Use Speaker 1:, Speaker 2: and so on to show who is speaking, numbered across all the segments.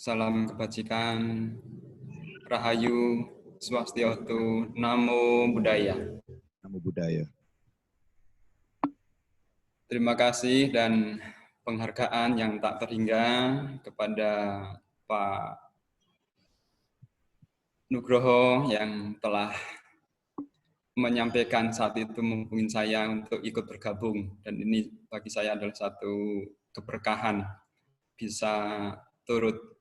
Speaker 1: Salam kebajikan, Rahayu, Swastiastu, Namo Buddhaya.
Speaker 2: Namo Buddhaya.
Speaker 1: Terima kasih dan penghargaan yang tak terhingga kepada Pak Nugroho yang telah menyampaikan saat itu menghubungi saya untuk ikut bergabung. Dan ini bagi saya adalah satu keberkahan bisa turut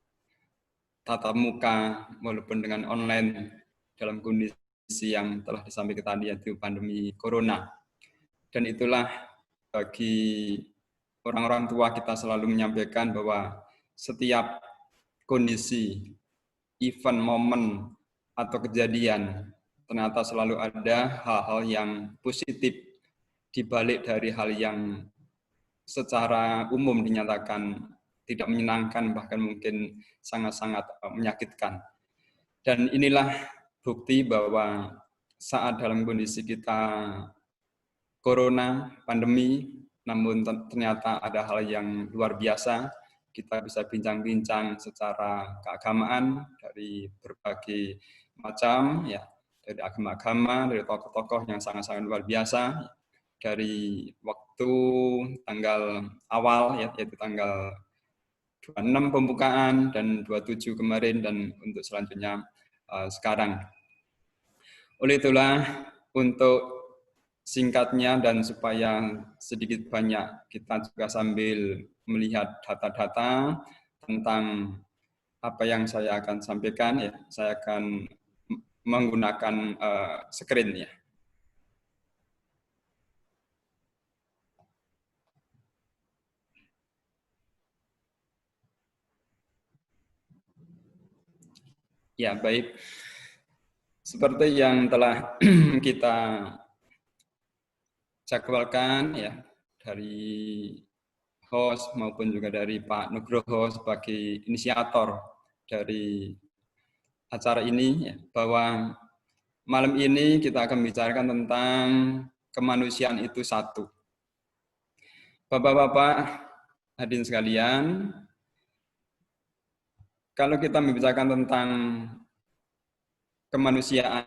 Speaker 1: tatap muka walaupun dengan online dalam kondisi yang telah disampaikan tadi yaitu pandemi corona. Dan itulah bagi orang-orang tua kita selalu menyampaikan bahwa setiap kondisi, event, momen, atau kejadian ternyata selalu ada hal-hal yang positif di balik dari hal yang secara umum dinyatakan tidak menyenangkan, bahkan mungkin sangat-sangat menyakitkan. Dan inilah bukti bahwa saat dalam kondisi kita corona, pandemi, namun ternyata ada hal yang luar biasa. Kita bisa bincang-bincang secara keagamaan dari berbagai macam, ya, dari agama-agama, dari tokoh-tokoh yang sangat-sangat luar biasa, dari waktu tanggal awal, ya, yaitu tanggal 26 pembukaan dan 27 kemarin dan untuk selanjutnya sekarang. Oleh itulah untuk singkatnya dan supaya sedikit banyak kita juga sambil melihat data-data tentang apa yang saya akan sampaikan, ya, saya akan menggunakan screen, ya. Ya, baik. Seperti yang telah kita jadwalkan, ya, dari host maupun juga dari Pak Nugroho sebagai inisiator dari acara ini, ya, bahwa malam ini kita akan membicarakan tentang kemanusiaan itu satu. Bapak-bapak hadirin sekalian, kalau kita membicarakan tentang kemanusiaan,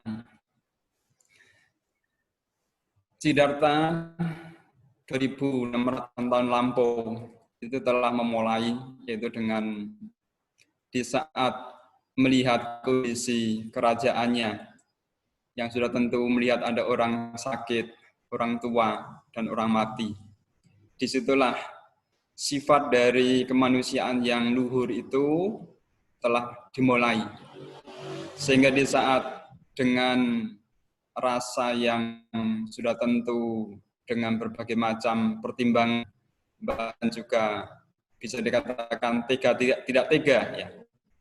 Speaker 1: Siddhartha 2600 tahun lampau itu telah memulai, yaitu dengan di saat melihat kondisi kerajaannya yang sudah tentu melihat ada orang sakit, orang tua, dan orang mati. Disitulah sifat dari kemanusiaan yang luhur itu telah dimulai. Sehingga di saat dengan rasa yang sudah tentu dengan berbagai macam pertimbangan, bahkan juga bisa dikatakan tidak tega, ya,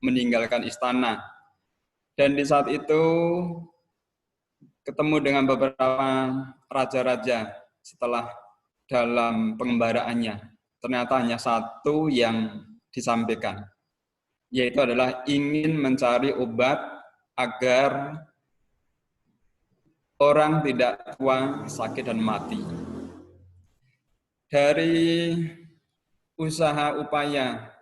Speaker 1: meninggalkan istana. Dan di saat itu ketemu dengan beberapa raja-raja setelah dalam pengembaraannya. Ternyata hanya satu yang disampaikan, yaitu adalah ingin mencari obat agar orang tidak tua, sakit, dan mati. Dari usaha upaya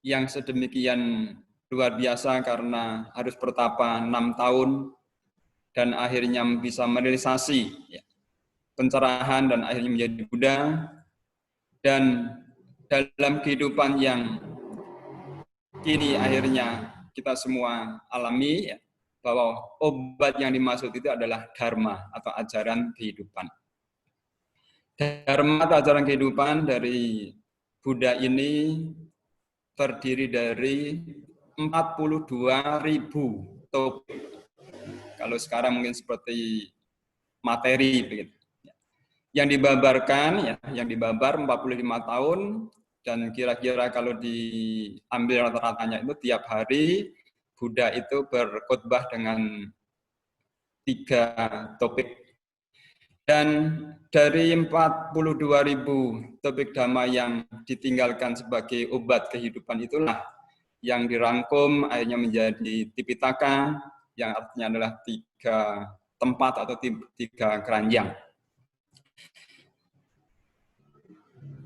Speaker 1: yang sedemikian luar biasa karena harus bertapa 6 tahun dan akhirnya bisa merealisasi, ya, pencerahan dan akhirnya menjadi Buddha. Dan dalam kehidupan yang kini akhirnya kita semua alami, ya, bahwa obat yang dimaksud itu adalah dharma atau ajaran kehidupan. Dharma atau ajaran kehidupan dari Buddha ini terdiri dari 42.000 topik. Kalau sekarang mungkin seperti materi begitu. Yang dibabarkan, ya, yang dibabar 45 tahun, dan kira-kira kalau diambil rata-ratanya itu tiap hari Buddha itu berkhotbah dengan 3 topik. Dan dari 42.000 topik dhamma yang ditinggalkan sebagai obat kehidupan itulah yang dirangkum akhirnya menjadi Tipitaka, yang artinya adalah 3 tempat atau 3 keranjang.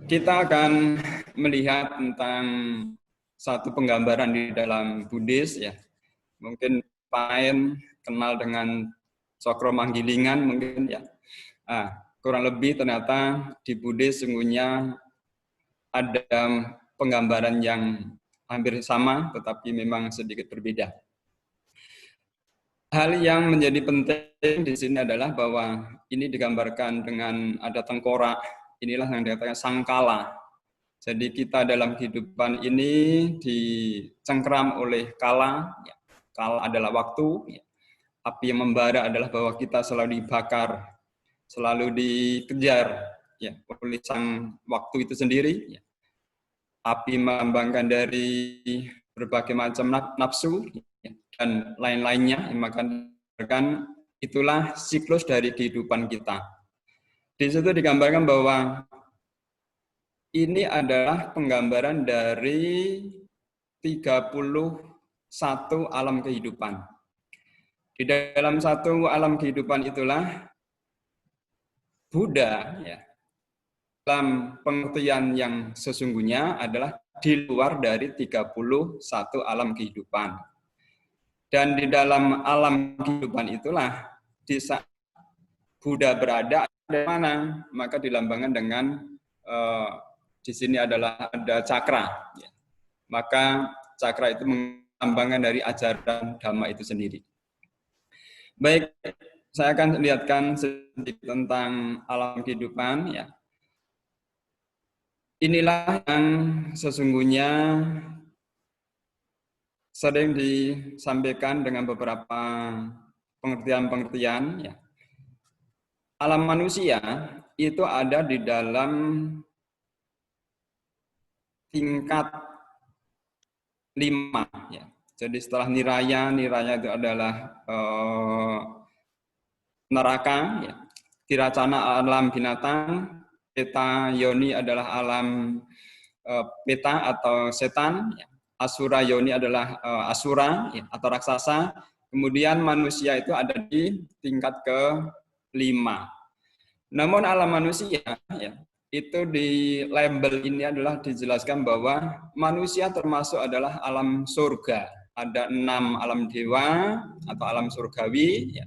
Speaker 1: Kita akan melihat tentang satu penggambaran di dalam Buddhis ya. Mungkin Paen kenal dengan Cokro Manggilingan mungkin ya. Kurang lebih ternyata di Buddhis sungguhnya ada penggambaran yang hampir sama tetapi memang sedikit berbeda. Hal yang menjadi penting di sini adalah bahwa ini digambarkan dengan ada tengkorak, inilah yang dikatakan sangkala. Jadi kita dalam kehidupan ini dicengkram oleh kala, ya. Kala adalah waktu, ya. Api yang membara adalah bahwa kita selalu dibakar, selalu dikejar ya, oleh sang waktu itu sendiri. Ya. Api melambangkan dari berbagai macam nafsu, ya, dan lain-lainnya yang akan itulah siklus dari kehidupan kita. Di situ digambarkan bahwa ini adalah penggambaran dari 31 alam kehidupan. Di dalam satu alam kehidupan itulah Buddha ya, dalam pengertian yang sesungguhnya adalah di luar dari 31 alam kehidupan. Dan di dalam alam kehidupan itulah di saat Buddha berada di mana, maka dilambangkan dengan di sini adalah ada cakra. Ya. Maka cakra itu melambangkan dari ajaran Dhamma itu sendiri. Baik, saya akan lihatkan sedikit tentang alam kehidupan. Ya. Inilah yang sesungguhnya sering disampaikan dengan beberapa pengertian-pengertian. Ya. Alam manusia itu ada di dalam tingkat 5. Ya. Jadi setelah niraya itu adalah neraka, ya. Tiracana alam binatang, peta yoni adalah alam peta atau setan, ya. Asura yoni adalah asura ya, atau raksasa. Kemudian manusia itu ada di tingkat ke-5. Namun alam manusia ya, itu di label ini adalah dijelaskan bahwa manusia termasuk adalah alam surga. Ada 6 alam dewa atau alam surgawi. Ya.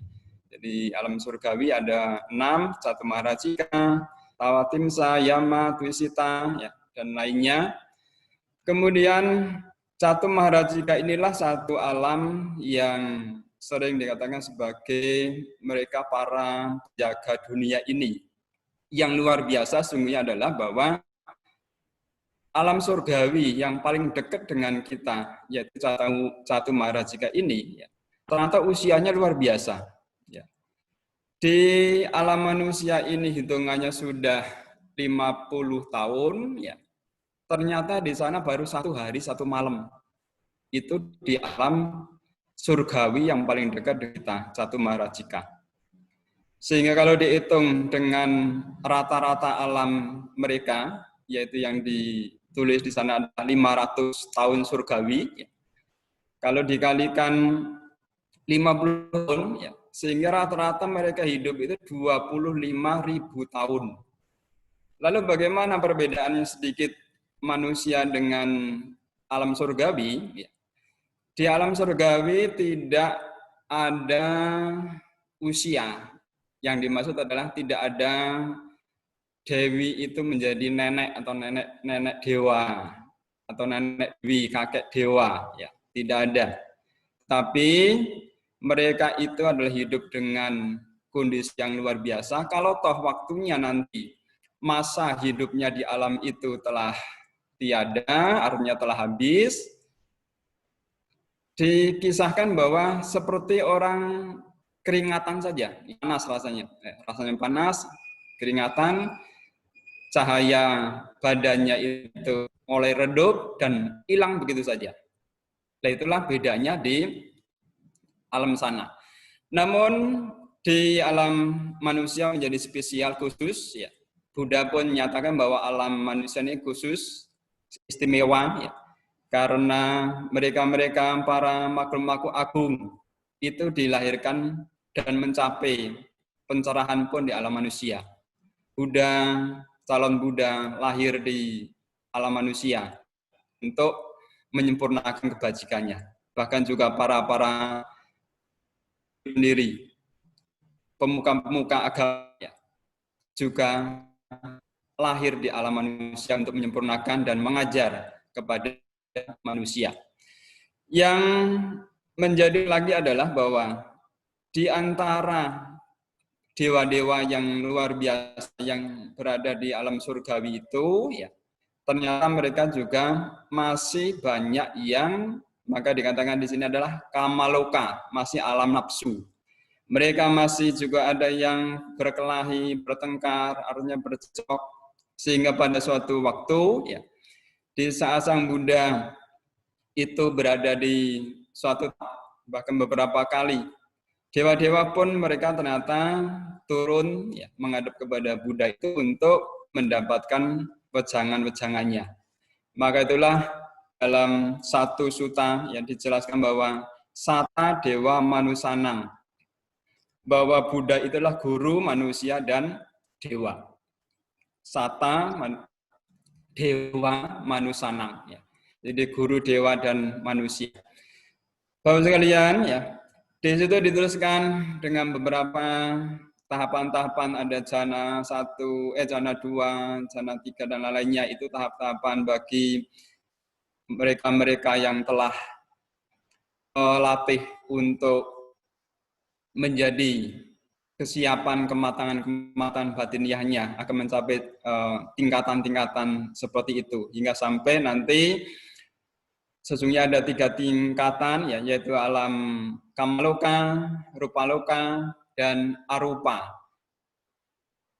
Speaker 1: Jadi alam surgawi ada 6, Catu Maharajika, Tawatimsa, Yama, Twisita, ya, dan lainnya. Kemudian Catu Maharajika inilah satu alam yang sering dikatakan sebagai mereka para penjaga dunia ini. Yang luar biasa sungguhnya adalah bahwa alam surgawi yang paling dekat dengan kita, yaitu Catu Maharajika ini, ya, ternyata usianya luar biasa. Ya. Di alam manusia ini hitungannya sudah 50 tahun, ya. Ternyata di sana baru 1 hari 1 malam. Itu di alam surgawi yang paling dekat dengan kita, Catu Maharajika. Sehingga kalau dihitung dengan rata-rata alam mereka, yaitu yang ditulis di sana ada 500 tahun surgawi, ya. Kalau dikalikan 50 tahun, ya, sehingga rata-rata mereka hidup itu 25.000 tahun. Lalu bagaimana perbedaannya sedikit manusia dengan alam surgawi? Ya. Di alam surgawi tidak ada usia. Yang dimaksud adalah tidak ada dewi itu menjadi nenek atau nenek dewa atau nenek dewi, kakek dewa, ya, tidak ada. Tapi mereka itu adalah hidup dengan kondisi yang luar biasa. Kalau toh waktunya nanti masa hidupnya di alam itu telah tiada, artinya telah habis, dikisahkan bahwa seperti orang keringatan saja, panas rasanya panas, keringatan, cahaya badannya itu mulai redup dan hilang begitu saja. Nah, itulah bedanya di alam sana. Namun di alam manusia menjadi spesial khusus, ya. Buddha pun menyatakan bahwa alam manusia ini khusus, istimewa, ya. Karena mereka para makhluk-makhluk agung itu dilahirkan dan mencapai pencerahan pun di alam manusia. Buddha, calon Buddha lahir di alam manusia untuk menyempurnakan kebajikannya. Bahkan juga para pendiri, pemuka-pemuka agama juga lahir di alam manusia untuk menyempurnakan dan mengajar kepada manusia. Yang menjadi lagi adalah bahwa di antara dewa-dewa yang luar biasa yang berada di alam surgawi itu, ya, ternyata mereka juga masih banyak yang, maka dikatakan di sini adalah kamaloka, masih alam nafsu. Mereka masih juga ada yang berkelahi, bertengkar, artinya bercekcok, sehingga pada suatu waktu, ya, di saat Sang Buddha itu berada di suatu, bahkan beberapa kali, dewa-dewa pun mereka ternyata turun, ya, menghadap kepada Buddha itu untuk mendapatkan wejangan-wejangannya. Maka itulah dalam satu sutta yang dijelaskan bahwa Sata Dewa Manusanang, bahwa Buddha itulah guru manusia dan dewa. Sata Dewa Manusanang, ya. Jadi guru dewa dan manusia. Bapak sekalian, ya, di situ dituliskan dengan beberapa tahapan-tahapan, ada jana 1, jana 2, jana 3 dan lainnya. Itu tahap-tahapan bagi mereka-mereka yang telah melatih untuk menjadi kesiapan kematangan batiniahnya akan mencapai tingkatan-tingkatan seperti itu, hingga sampai nanti sesungguhnya ada 3 tingkatan, ya, yaitu alam kamaloka, rupaloka, dan arupa.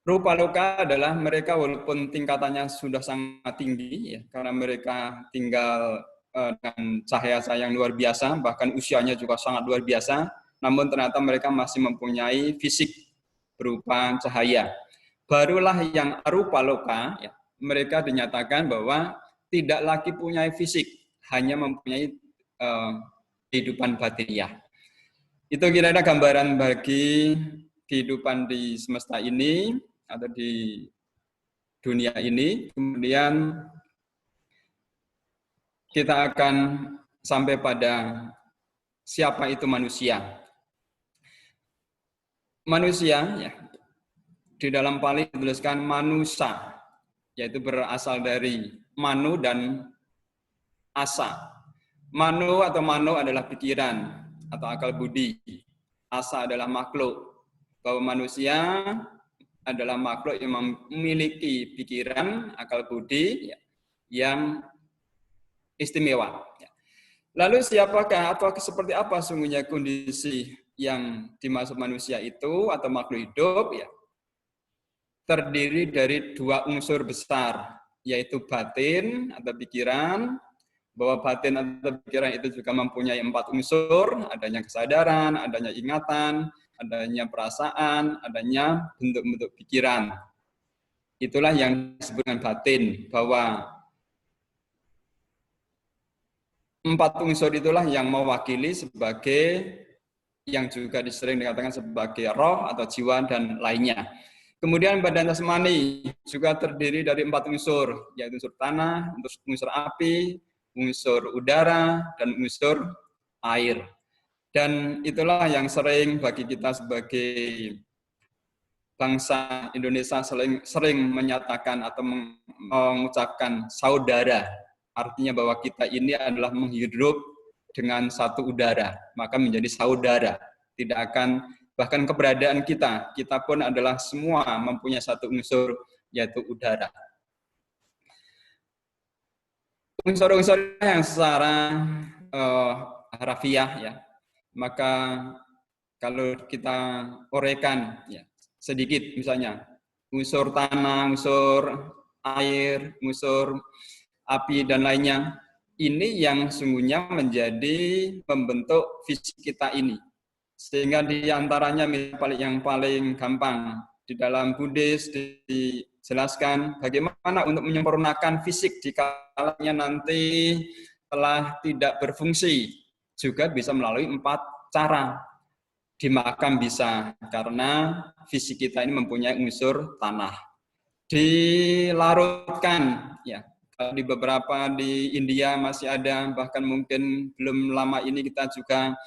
Speaker 1: Rupaloka adalah mereka walaupun tingkatannya sudah sangat tinggi, ya, karena mereka tinggal dengan cahaya yang luar biasa, bahkan usianya juga sangat luar biasa, namun ternyata mereka masih mempunyai fisik berupa cahaya. Barulah yang arupaloka, ya, mereka dinyatakan bahwa tidak lagi punya fisik, hanya mempunyai kehidupan batiniah. Itu kira-kira gambaran bagi kehidupan di semesta ini atau di dunia ini. Kemudian kita akan sampai pada siapa itu manusia. Manusia, ya, di dalam Pali dituliskan manusa, yaitu berasal dari manu dan asa. Manu atau mano adalah pikiran atau akal budi. Asa adalah makhluk. Bahwa manusia adalah makhluk yang memiliki pikiran, akal budi, ya, yang istimewa. Lalu siapakah atau seperti apa sungguhnya kondisi yang dimaksud manusia itu atau makhluk hidup, ya? Terdiri dari 2 unsur besar, yaitu batin atau pikiran, bahwa batin atau pikiran itu juga mempunyai 4 unsur, adanya kesadaran, adanya ingatan, adanya perasaan, adanya bentuk-bentuk pikiran. Itulah yang disebut dengan batin, bahwa 4 unsur itulah yang mewakili sebagai yang juga sering dikatakan sebagai roh atau jiwa dan lainnya. Kemudian badan jasmani juga terdiri dari 4 unsur, yaitu unsur tanah, unsur api, unsur udara, dan unsur air. Dan itulah yang sering bagi kita sebagai bangsa Indonesia sering menyatakan atau mengucapkan saudara. Artinya bahwa kita ini adalah menghirup dengan satu udara, maka menjadi saudara. Tidak akan, bahkan keberadaan kita pun adalah semua mempunyai satu unsur, yaitu udara. Unsur-unsur yang secara harafiah, ya, maka kalau kita uraikan, ya, sedikit, misalnya unsur tanah, unsur air, unsur api dan lainnya, ini yang sungguhnya menjadi membentuk fisik kita ini. Sehingga di antaranya yang paling gampang di dalam Buddhis dijelaskan bagaimana untuk menyempurnakan fisik dikalanya nanti telah tidak berfungsi, juga bisa melalui 4 cara. Dimakan bisa, karena fisik kita ini mempunyai unsur tanah. Dilarutkan, ya, Di beberapa di India masih ada, bahkan mungkin belum lama ini kita juga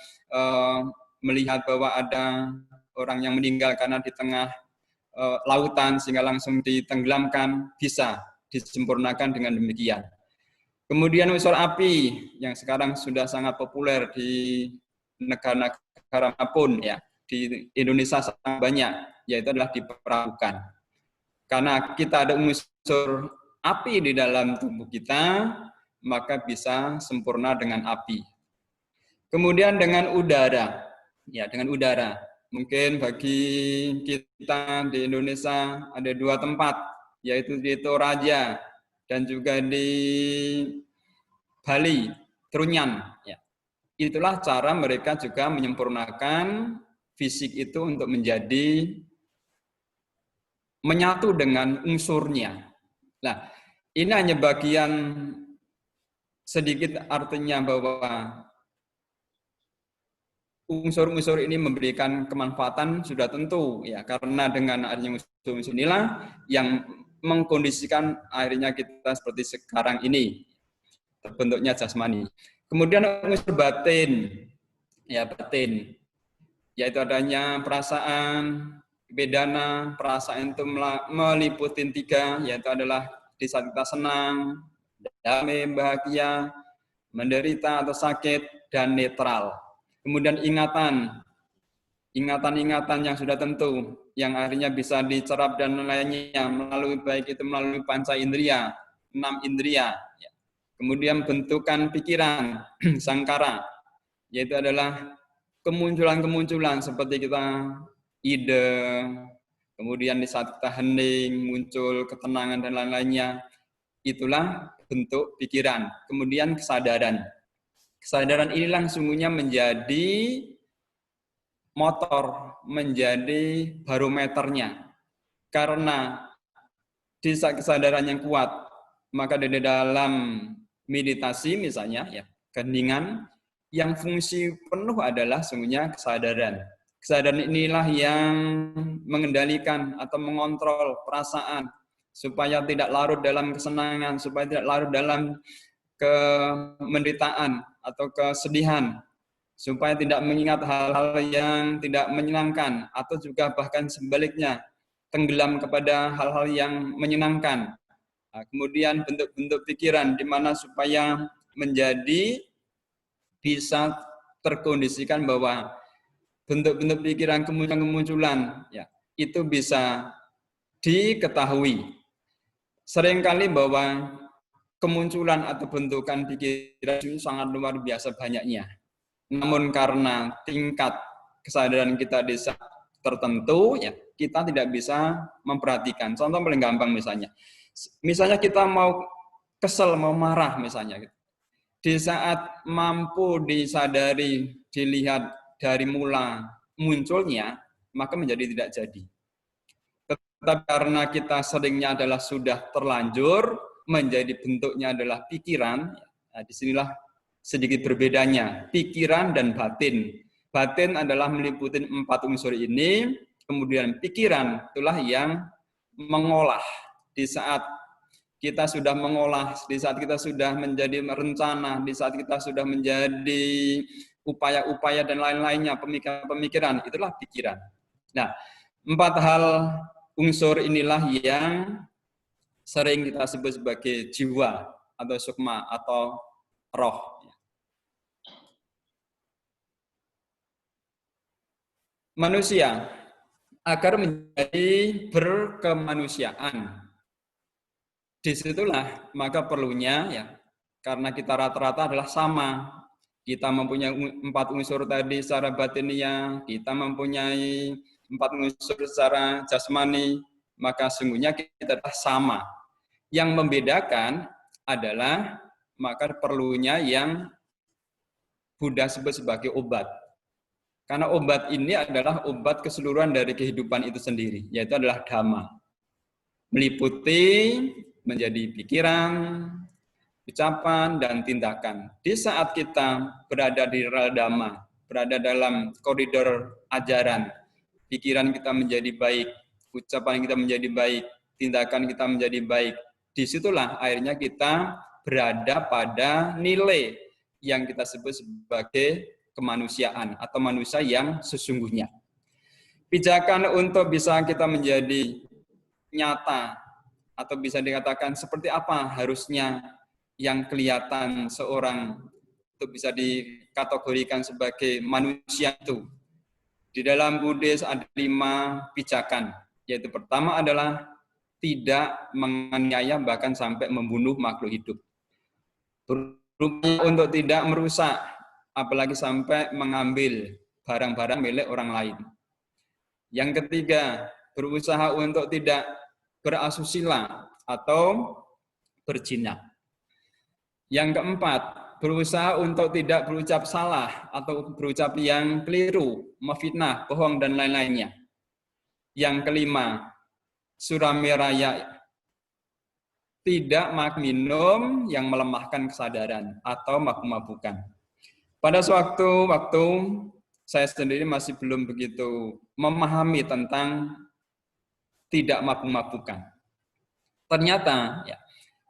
Speaker 1: melihat bahwa ada orang yang meninggal karena di tengah lautan sehingga langsung ditenggelamkan, bisa disempurnakan dengan demikian. Kemudian unsur api yang sekarang sudah sangat populer di negara-negara manapun, ya, di Indonesia sangat banyak, yaitu adalah diperagukan. Karena kita ada unsur api di dalam tubuh kita, maka bisa sempurna dengan api. Kemudian dengan udara, ya, dengan udara. Mungkin bagi kita di Indonesia ada 2 tempat, yaitu di Toraja dan juga di Bali, Trunyan. Ya. Itulah cara mereka juga menyempurnakan fisik itu untuk menjadi menyatu dengan unsurnya. Nah, ini hanya bagian sedikit, artinya bahwa unsur-unsur ini memberikan kemanfaatan sudah tentu, ya, karena dengan adanya unsur-unsur inilah yang mengkondisikan akhirnya kita seperti sekarang ini, terbentuknya jasmani. Kemudian unsur batin, ya, batin, yaitu adanya perasaan, bedana. Perasaan itu meliputi 3, yaitu adalah di saat kita senang, damai, bahagia, menderita atau sakit, dan netral. Kemudian ingatan yang sudah tentu, yang akhirnya bisa dicerap dan lainnya melalui, baik itu melalui panca indera, 6 indera. Kemudian bentukan pikiran, sangkara, yaitu adalah kemunculan seperti kita ide, kemudian di saat kita hening muncul ketenangan dan lain-lainnya, itulah bentuk pikiran. Kemudian kesadaran inilah sungguhnya menjadi motor, menjadi barometernya. Karena di saat kesadaran yang kuat, maka di dalam meditasi misalnya, ya, keheningan, yang fungsi penuh adalah sungguhnya kesadaran. Kesadaran inilah yang mengendalikan atau mengontrol perasaan supaya tidak larut dalam kesenangan, supaya tidak larut dalam kemenderitaan atau kesedihan, supaya tidak mengingat hal-hal yang tidak menyenangkan, atau juga bahkan sebaliknya, tenggelam kepada hal-hal yang menyenangkan. Nah, kemudian bentuk-bentuk pikiran di mana supaya menjadi bisa terkondisikan bahwa bentuk-bentuk pikiran kemunculan, ya, itu bisa diketahui. Seringkali bahwa kemunculan atau bentukan pikiran itu sangat luar biasa banyaknya. Namun karena tingkat kesadaran kita di saat tertentu, ya, kita tidak bisa memperhatikan. Contoh paling gampang misalnya kita mau kesel, mau marah misalnya. Di saat mampu disadari, dilihat dari mula munculnya, maka menjadi tidak jadi. Tetapi karena kita seringnya adalah sudah terlanjur, menjadi bentuknya adalah pikiran, nah, disinilah sedikit berbedanya, pikiran dan batin. Batin adalah meliputi 4 unsur ini, kemudian pikiran itulah yang mengolah. Di saat kita sudah mengolah, di saat kita sudah menjadi rencana, di saat kita sudah menjadi upaya-upaya dan lain-lainnya, pemikiran, itulah pikiran. Nah, 4 hal unsur inilah yang sering kita sebut sebagai jiwa atau sukma atau roh. Manusia agar menjadi berkemanusiaan, disitulah maka perlunya, ya, karena kita rata-rata adalah sama, kita mempunyai 4 unsur tadi secara batiniah, kita mempunyai 4 unsur secara jasmani, maka sungguhnya kita adalah sama. Yang membedakan adalah maka perlunya yang Buddha sebut sebagai obat. Karena obat ini adalah obat keseluruhan dari kehidupan itu sendiri, yaitu adalah dhamma. Meliputi menjadi pikiran, ucapan, dan tindakan. Di saat kita berada di rel dhamma, berada dalam koridor ajaran, pikiran kita menjadi baik, ucapan kita menjadi baik, tindakan kita menjadi baik, disitulah akhirnya kita berada pada nilai yang kita sebut sebagai kemanusiaan atau manusia yang sesungguhnya. Pijakan untuk bisa kita menjadi nyata atau bisa dikatakan seperti apa harusnya yang kelihatan seorang itu bisa dikategorikan sebagai manusia itu. Di dalam Buddhis ada 5 pijakan, yaitu pertama adalah tidak menganiaya bahkan sampai membunuh makhluk hidup. Berupaya untuk tidak merusak, apalagi sampai mengambil barang-barang milik orang lain. Yang ketiga, berusaha untuk tidak berasusila atau berzina. Yang keempat, berusaha untuk tidak berucap salah atau berucap yang keliru, memfitnah, bohong, dan lain-lainnya. Yang kelima, suramiraya, tidak minum yang melemahkan kesadaran atau mabuk-mabukan. Pada suatu waktu, saya sendiri masih belum begitu memahami tentang tidak mabuk-mabukan. Ternyata ya,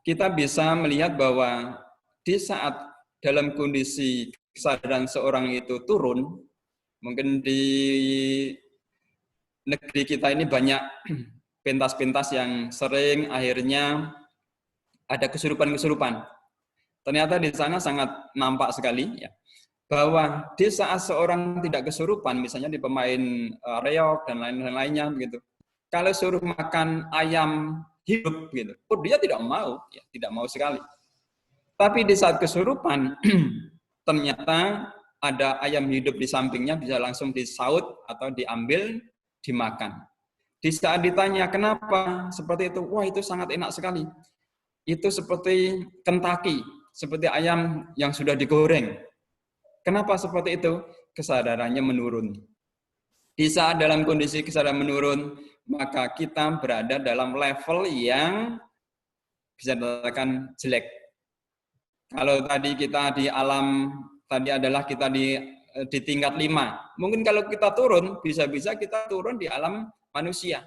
Speaker 1: kita bisa melihat bahwa di saat dalam kondisi kesadaran seorang itu turun, mungkin di negeri kita ini banyak pentas-pentas yang sering akhirnya ada kesurupan-kesurupan. Ternyata di sana sangat nampak sekali ya, bahwa di saat seorang tidak kesurupan, misalnya di pemain reog dan lain-lainnya begitu, kalau suruh makan ayam hidup gitu, dia tidak mau, ya, tidak mau sekali. Tapi di saat kesurupan, ternyata ada ayam hidup di sampingnya bisa langsung disaut atau diambil, dimakan. Di saat ditanya kenapa seperti itu, wah itu sangat enak sekali. Itu seperti Kentucky, seperti ayam yang sudah digoreng. Kenapa seperti itu? Kesadarannya menurun. Di saat dalam kondisi kesadaran menurun, maka kita berada dalam level yang bisa dikatakan jelek. Kalau tadi kita di alam, tadi adalah kita di tingkat 5. Mungkin kalau kita turun, bisa-bisa kita turun di alam manusia.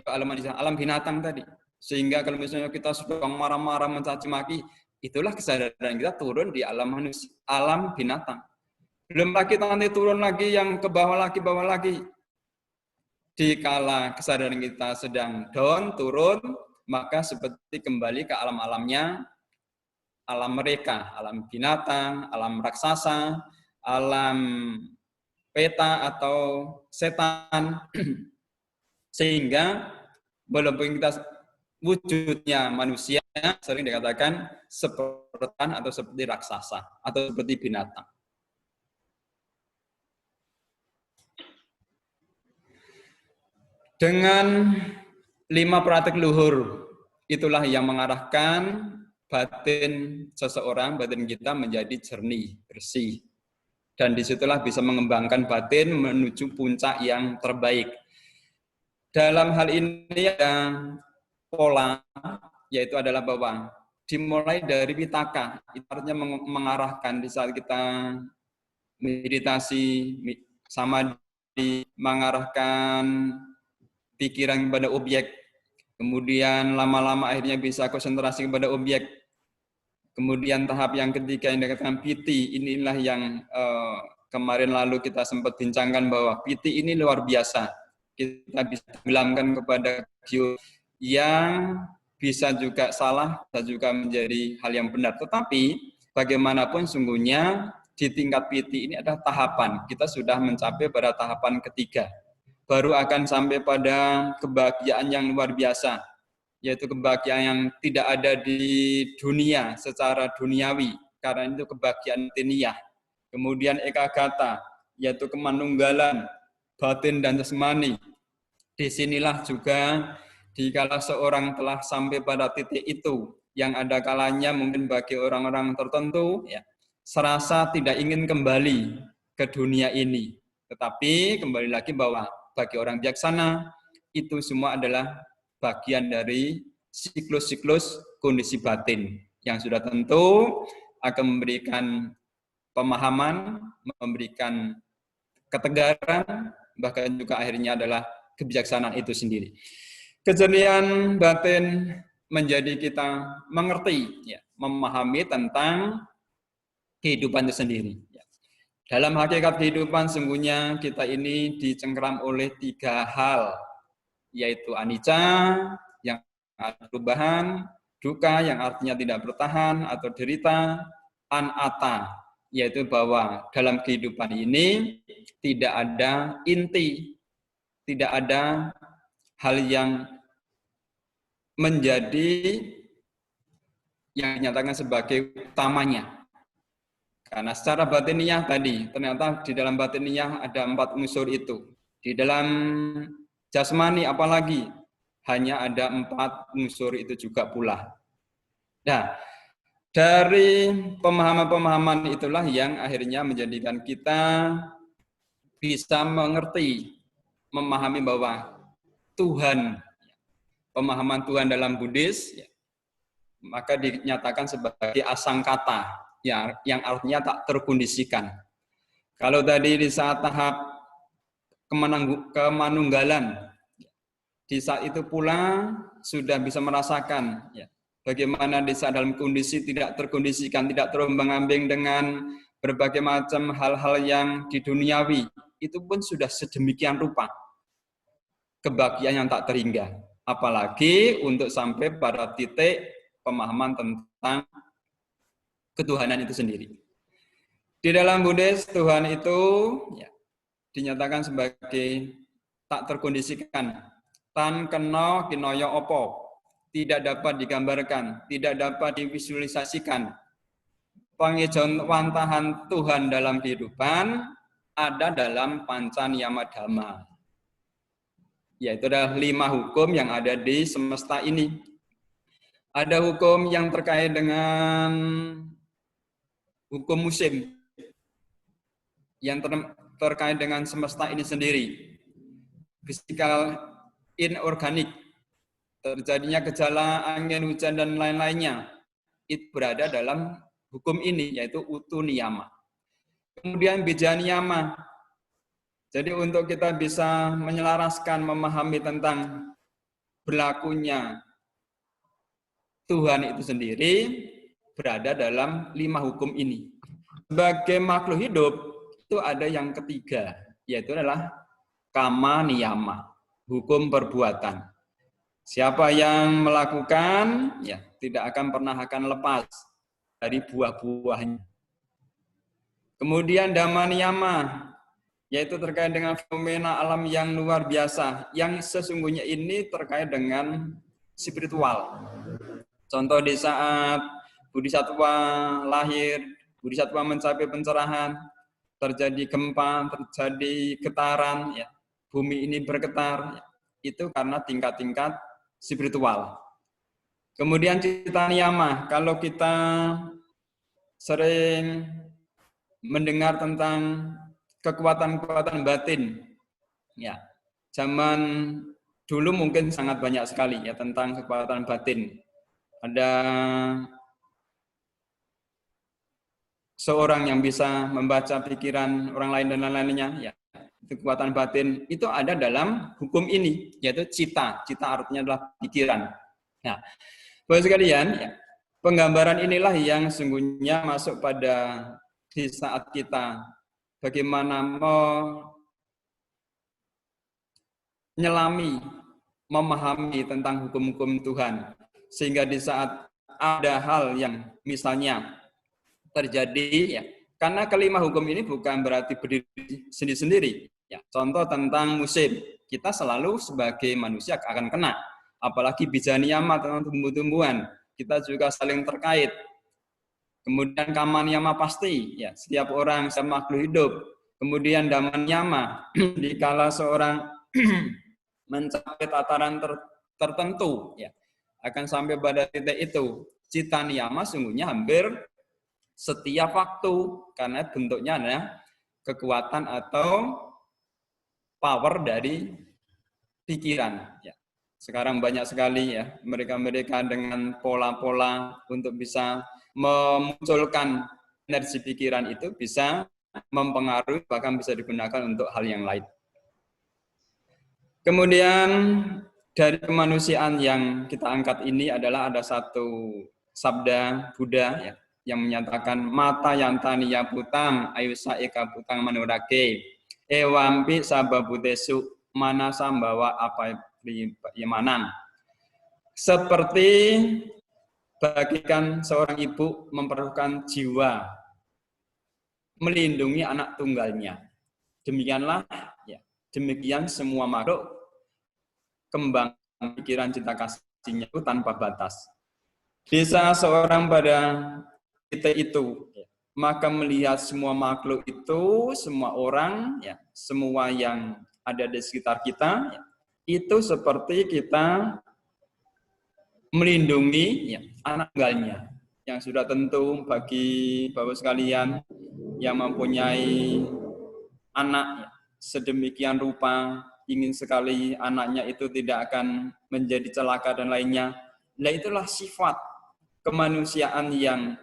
Speaker 1: Alam manusia, alam binatang tadi. Sehingga kalau misalnya kita sudah marah-marah, mencaci maki, itulah kesadaran kita turun di alam manusia, alam binatang. Belum lagi nanti turun lagi yang ke bawah lagi. Dikala kesadaran kita sedang down, turun, maka seperti kembali ke alam-alamnya, alam mereka, alam binatang, alam raksasa, alam peta atau setan. Sehingga walaupun kita wujudnya manusia, sering dikatakan seperti atau seperti raksasa atau seperti binatang. Dengan 5 praktik luhur, itulah yang mengarahkan batin seseorang, batin kita menjadi jernih, bersih. Dan disitulah bisa mengembangkan batin menuju puncak yang terbaik. Dalam hal ini ada pola, yaitu adalah bahwa dimulai dari pitaka, itu artinya mengarahkan di saat kita meditasi, samadhi, mengarahkan pikiran kepada objek, kemudian lama-lama akhirnya bisa konsentrasi kepada objek, kemudian tahap yang ketiga yang dikatakan piti, inilah yang kemarin lalu kita sempat bincangkan bahwa piti ini luar biasa. Kita bisa tenggelamkan kepada yang bisa juga salah, bisa juga menjadi hal yang benar. Tetapi bagaimanapun sungguhnya di tingkat piti ini ada tahapan. Kita sudah mencapai pada tahapan ketiga. Baru akan sampai pada kebahagiaan yang luar biasa, yaitu kebahagiaan yang tidak ada di dunia secara duniawi, karena itu kebahagiaan tiniyah. Kemudian ekagata, yaitu kemanunggalan batin dan jasmani. Disinilah juga dikala seorang telah sampai pada titik itu, yang ada kalanya mungkin bagi orang-orang tertentu ya, serasa tidak ingin kembali ke dunia ini. Tetapi kembali lagi bahwa bagi orang bijaksana itu semua adalah bagian dari siklus-siklus kondisi batin yang sudah tentu akan memberikan pemahaman, memberikan ketegaran, bahkan juga akhirnya adalah kebijaksanaan itu sendiri. Kejernihan batin menjadi kita mengerti, ya, memahami tentang kehidupan itu sendiri. Ya. Dalam hakikat kehidupan sungguhnya kita ini dicengkeram oleh 3 hal, yaitu anicca yang ada perubahan, dukkha yang artinya tidak bertahan atau derita, anatta yaitu bahwa dalam kehidupan ini tidak ada inti, tidak ada hal yang menjadi yang dinyatakan sebagai utamanya. Karena secara batiniah tadi, ternyata di dalam batiniah ada 4 unsur itu. Di dalam jasmani apalagi, hanya ada 4 unsur itu juga pula. Nah, dari pemahaman-pemahaman itulah yang akhirnya menjadikan kita bisa mengerti, memahami bahwa Tuhan, pemahaman Tuhan dalam Buddhis, maka dinyatakan sebagai asangkata, yang artinya tak terkondisikan. Kalau tadi di saat tahap kemanunggalan, di saat itu pula sudah bisa merasakan bagaimana di saat dalam kondisi tidak terkondisikan, tidak terombang-ambing dengan berbagai macam hal-hal yang di duniawi, itu pun sudah sedemikian rupa kebahagiaan yang tak terhingga. Apalagi untuk sampai pada titik pemahaman tentang ketuhanan itu sendiri. Di dalam Buddhis, Tuhan itu dinyatakan sebagai tak terkondisikan. Tan kena kinoyo opo, tidak dapat digambarkan, tidak dapat divisualisasikan. Pangejawantahan Tuhan dalam kehidupan ada dalam panca niyama dhamma, yaitu adalah 5 hukum yang ada di semesta ini. Ada hukum yang terkait dengan hukum musim, yang terkait dengan semesta ini sendiri. Fisikal inorganik, terjadinya gejala angin, hujan, dan lain-lainnya, itu berada dalam hukum ini, yaitu utu niyama. Kemudian bija niyama. Jadi untuk kita bisa menyelaraskan, memahami tentang berlakunya Tuhan itu sendiri, berada dalam 5 hukum ini. Sebagai makhluk hidup, itu ada yang ketiga, yaitu adalah kama niyama, hukum perbuatan. Siapa yang melakukan, tidak akan pernah akan lepas dari buah-buahnya. Kemudian dhamma niyama, yaitu terkait dengan fenomena alam yang luar biasa, yang sesungguhnya ini terkait dengan spiritual. Contoh di saat Bodhisattva lahir, Bodhisattva mencapai pencerahan, terjadi gempa, terjadi getaran, bumi ini bergetar, itu karena tingkat-tingkat spiritual. Kemudian cita niyama, kalau kita sering mendengar tentang kekuatan-kekuatan batin, zaman dulu mungkin sangat banyak sekali tentang kekuatan batin. Ada seorang yang bisa membaca pikiran orang lain dan lain-lainnya, kekuatan batin itu ada dalam hukum ini, yaitu cita. Cita artinya adalah pikiran. Nah, Bapak sekalian, penggambaran inilah yang sungguhnya masuk pada di saat kita bagaimana menyelami, memahami tentang hukum-hukum Tuhan, sehingga di saat ada hal yang misalnya terjadi, karena kelima hukum ini bukan berarti berdiri sendiri-sendiri. Contoh tentang musim, kita selalu sebagai manusia akan kena. Apalagi bija niyama tentang tumbuh-tumbuhan, kita juga saling terkait. Kemudian kama niyama pasti, setiap orang sama makhluk hidup. Kemudian dhamma niyama, dikala seorang mencapai tataran tertentu, akan sampai pada titik itu. Cita niyama sungguhnya hampir setiap waktu, karena bentuknya adalah kekuatan atau power dari pikiran. Sekarang banyak sekali mereka-mereka dengan pola-pola untuk bisa memunculkan energi pikiran itu bisa mempengaruhi, bahkan bisa digunakan untuk hal yang lain. Kemudian Dari kemanusiaan yang kita angkat ini adalah ada satu sabda Buddha ya, yang menyatakan mata yantani ya putang ayusa eka putang manurake ewampi sababutesu mana sambawa apa yamanan. Seperti bagikan seorang ibu memperlukan jiwa melindungi anak tunggalnya. Demikianlah ya, demikian semua makhluk kembang pikiran cinta kasihnya itu tanpa batas. Bisa seorang pada titik itu, maka melihat semua makhluk itu, semua orang, ya, semua yang ada di sekitar kita, ya, itu seperti kita melindungi ya, anak tunggalnya. Yang sudah tentu bagi Bapak sekalian yang mempunyai anak ya, sedemikian rupa, ingin sekali anaknya itu tidak akan menjadi celaka dan lainnya. Nah itulah sifat kemanusiaan yang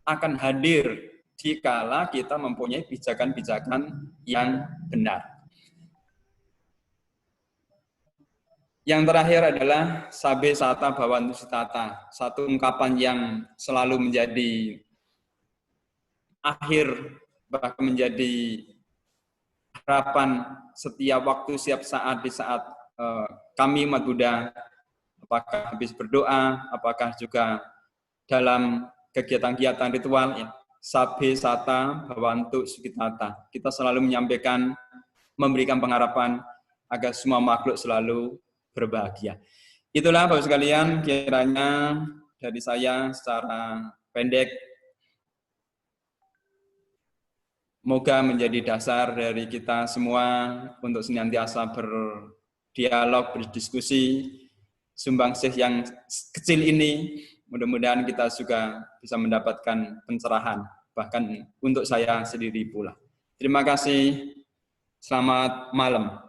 Speaker 1: akan hadir jikala kita mempunyai pijakan-pijakan yang benar. Yang terakhir adalah sabe sata bhavantu sutata, satu ungkapan yang selalu menjadi akhir bahkan menjadi harapan setiap waktu, setiap saat di saat kami umat Buddha, apakah habis berdoa, apakah juga dalam kegiatan-kegiatan ritual, ya, sabe sata bhavantu sukitata. Kita selalu menyampaikan, memberikan pengharapan agar semua makhluk selalu berbahagia. Itulah Bapak sekalian kiranya dari saya secara pendek, moga menjadi dasar dari kita semua untuk senantiasa berdialog, berdiskusi, sumbangsih yang kecil ini, mudah-mudahan kita juga bisa mendapatkan pencerahan, bahkan untuk saya sendiri pula. Terima kasih, selamat malam.